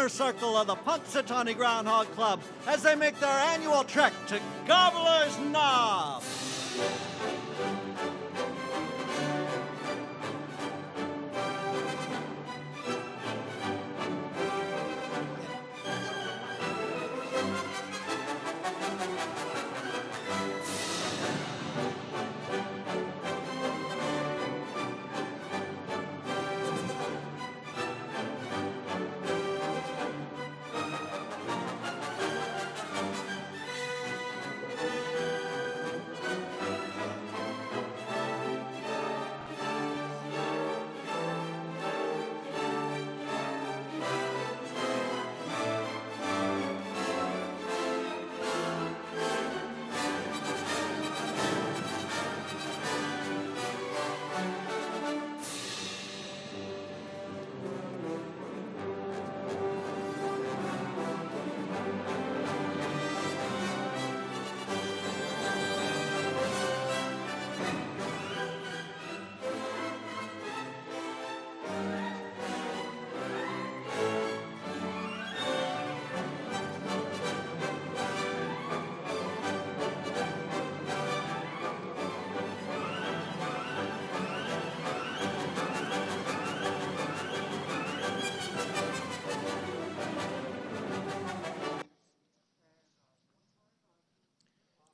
inner circle of the Punxsutawney Groundhog Club as they make their annual trek to Gobbler's Knob.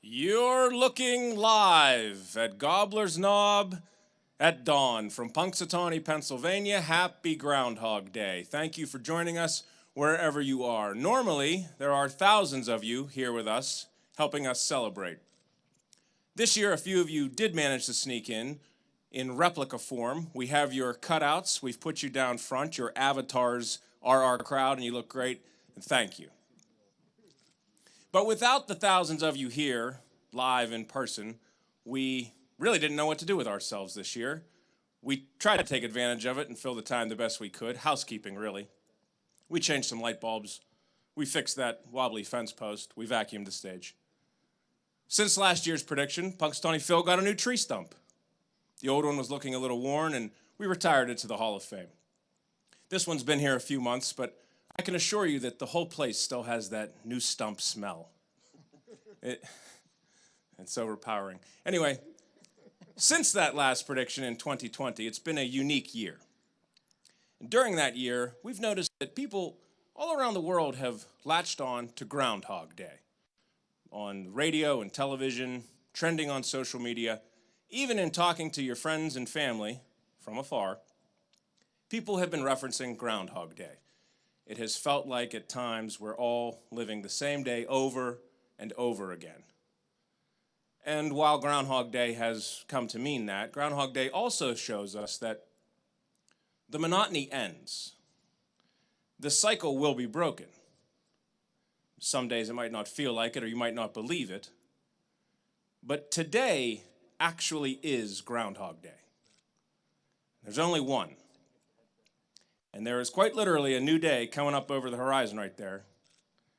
You're looking live at Gobbler's Knob at dawn from Punxsutawney, Pennsylvania. Happy Groundhog Day. Thank you for joining us wherever you are. Normally, there are thousands of you here with us, helping us celebrate. This year, a few of you did manage to sneak in replica form. We have your cutouts. We've put you down front. Your avatars are our crowd, and you look great, and thank you. But without the thousands of you here, live in person, we really didn't know what to do with ourselves this year. We tried to take advantage of it and fill the time the best we could. Housekeeping, really. We changed some light bulbs. We fixed that wobbly fence post. We vacuumed the stage. Since last year's prediction, Punxsutawney Phil got a new tree stump. The old one was looking a little worn, and we retired it to the Hall of Fame. This one's been here a few months, but I can assure you that the whole place still has that new stump smell. It's overpowering. Anyway, since that last prediction in 2020, it's been a unique year. And during that year, we've noticed that people all around the world have latched on to Groundhog Day. On radio and television, trending on social media, even in talking to your friends and family from afar, people have been referencing Groundhog Day. It has felt like at times we're all living the same day over and over again. And while Groundhog Day has come to mean that, Groundhog Day also shows us that the monotony ends. The cycle will be broken. Some days it might not feel like it, or you might not believe it. But today actually is Groundhog Day. There's only one. And there is quite literally a new day coming up over the horizon right there,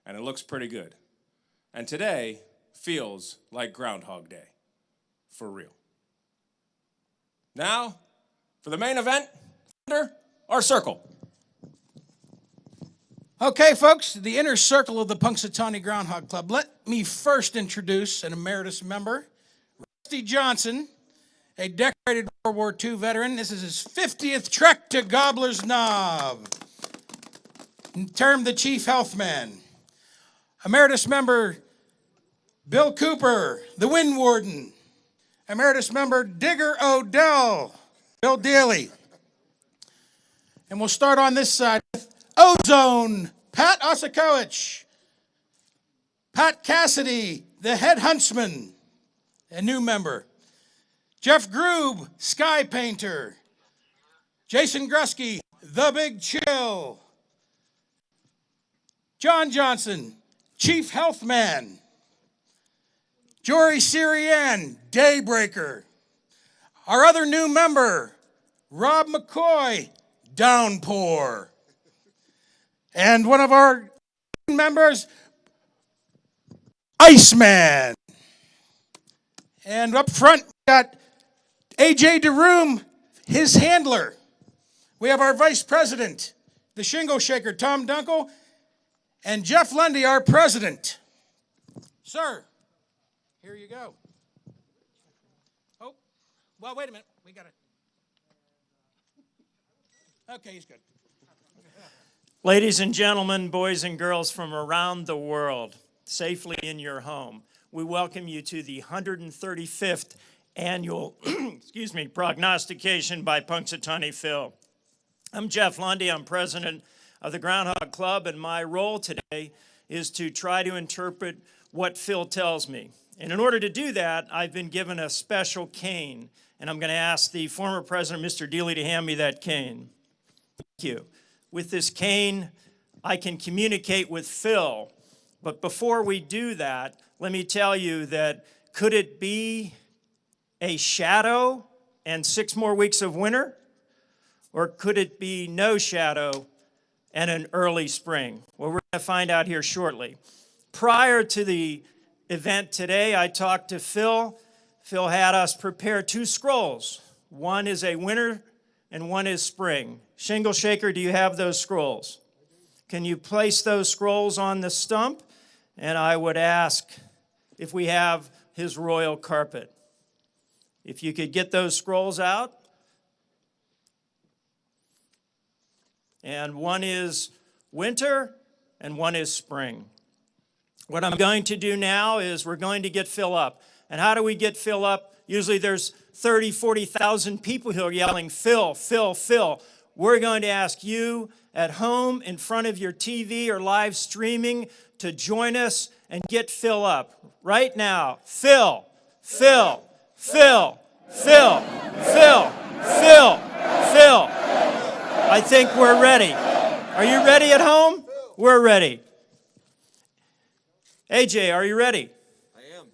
and it looks pretty good. And today feels like Groundhog Day, for real. Now, for the main event, under our circle. Okay, folks, the inner circle of the Punxsutawney Groundhog Club. Let me first introduce an emeritus member, Rusty Johnson, a decorated World War II veteran. This is his 50th trek to Gobbler's Knob, termed the Chief Health Man. Emeritus member Bill Cooper, the Wind Warden. Emeritus member Digger Odell, Bill Daly. And we'll start on this side with Ozone, Pat Osakowicz. Pat Cassidy, the Head Huntsman, a new member. Jeff Groob, Sky Painter. Jason Grusky, The Big Chill. John Johnson, Chief Health Man. Jory Siriann, Daybreaker. Our other new member, Rob McCoy, Downpour. And one of our members, Iceman. And up front, we got AJ DeRoom, his handler. We have our Vice President, the Shingle Shaker, Tom Dunkel, and Jeff Lundy, our president. Sir, here you go. Oh, well, wait a minute. We got to. Okay, he's good. Ladies and gentlemen, boys and girls from around the world, safely in your home, we welcome you to the 135th annual, prognostication by Punxsutawney Phil. I'm Jeff Lundy. I'm president of the Groundhog Club, and my role today is to try to interpret what Phil tells me. And in order to do that, I've been given a special cane, and I'm going to ask the former president, Mr. Dealey, to hand me that cane. Thank you. With this cane, I can communicate with Phil. But before we do that, let me tell you that could it be a shadow and 6 more weeks of winter? Or could it be no shadow and an early spring? Well, we're going to find out here shortly. Prior to the event today, I talked to Phil. Phil had us prepare 2 scrolls. One is a winter and one is spring. Shingle Shaker, do you have those scrolls? Can you place those scrolls on the stump? And I would ask if we have his royal carpet. If you could get those scrolls out. And one is winter and one is spring. What I'm going to do now is we're going to get Phil up. And how do we get Phil up? Usually there's 30, 40,000 people who are yelling, Phil, Phil, Phil. We're going to ask you at home in front of your TV or live streaming to join us and get Phil up. Right now, Phil, Phil, Phil, Phil, Phil, Phil, Phil. I think we're ready. Are you ready at home? We're ready. AJ, are you ready? I am.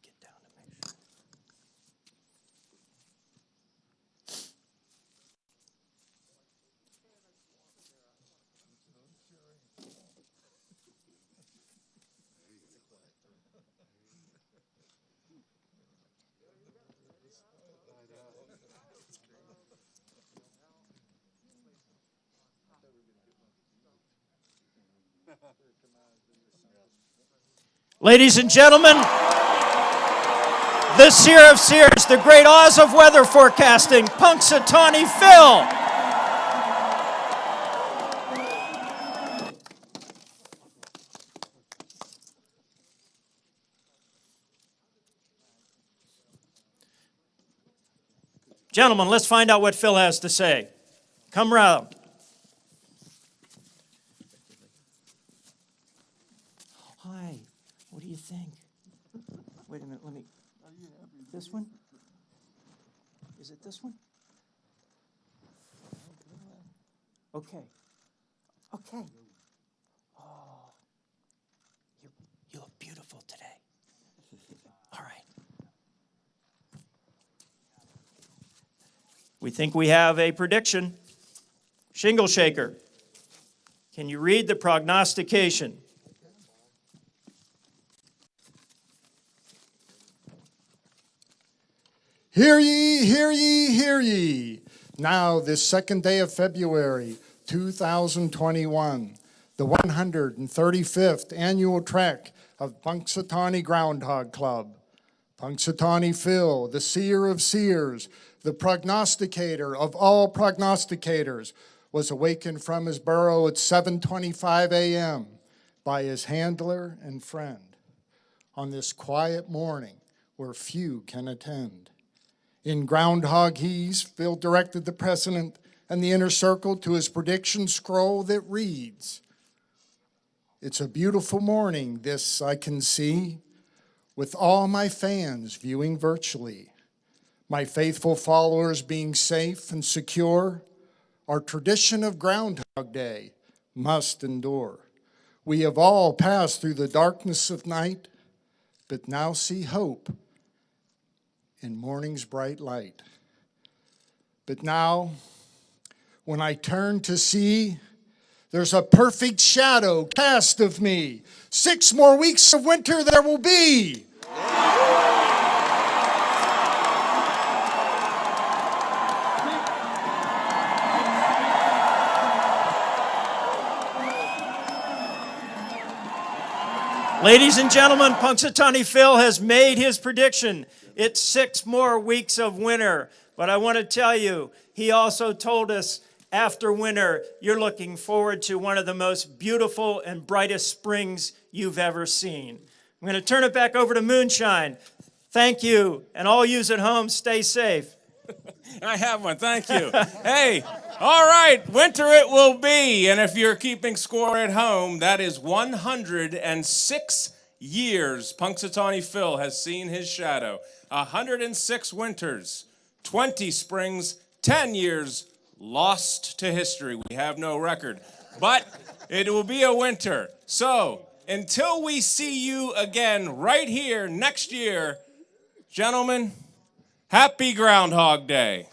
Get down to make sure. Ladies and gentlemen, the seer of seers, the great Oz of weather forecasting, Punxsutawney Phil. Gentlemen, let's find out what Phil has to say. Come round. Hi, what do you think? Wait a minute, let me, this one? Is it this one? Okay. Okay. Oh, you look beautiful today. All right. We think we have a prediction. Shingle Shaker, can you read the prognostication? Hear ye, hear ye, hear ye. Now, this 2nd day of February, 2021, the 135th annual trek of Punxsutawney Groundhog Club. Punxsutawney Phil, the seer of seers, the prognosticator of all prognosticators, was awakened from his burrow at 7:25 a.m. by his handler and friend on this quiet morning where few can attend. In Groundhogese, Phil directed the president and the inner circle to his prediction scroll that reads, "It's a beautiful morning, this I can see, with all my fans viewing virtually. My faithful followers being safe and secure, our tradition of Groundhog Day must endure. We have all passed through the darkness of night, but now see hope in morning's bright light. But now, when I turn to see There's a perfect shadow cast of me. 6 more weeks of winter there will be. Ladies and gentlemen, Punxsutawney Phil has made his prediction. It's 6 more weeks of winter. But I want to tell you, he also told us after winter, you're looking forward to one of the most beautiful and brightest springs you've ever seen. I'm going to turn it back over to Moonshine. Thank you, and all yous at home, stay safe. I have one, thank you. Hey, all right, winter it will be. And if you're keeping score at home, that is 106 years Punxsutawney Phil has seen his shadow. 106 winters, 20 springs, 10 years lost to history. We have no record, but it will be a winter. So until we see you again right here next year, gentlemen, happy Groundhog Day.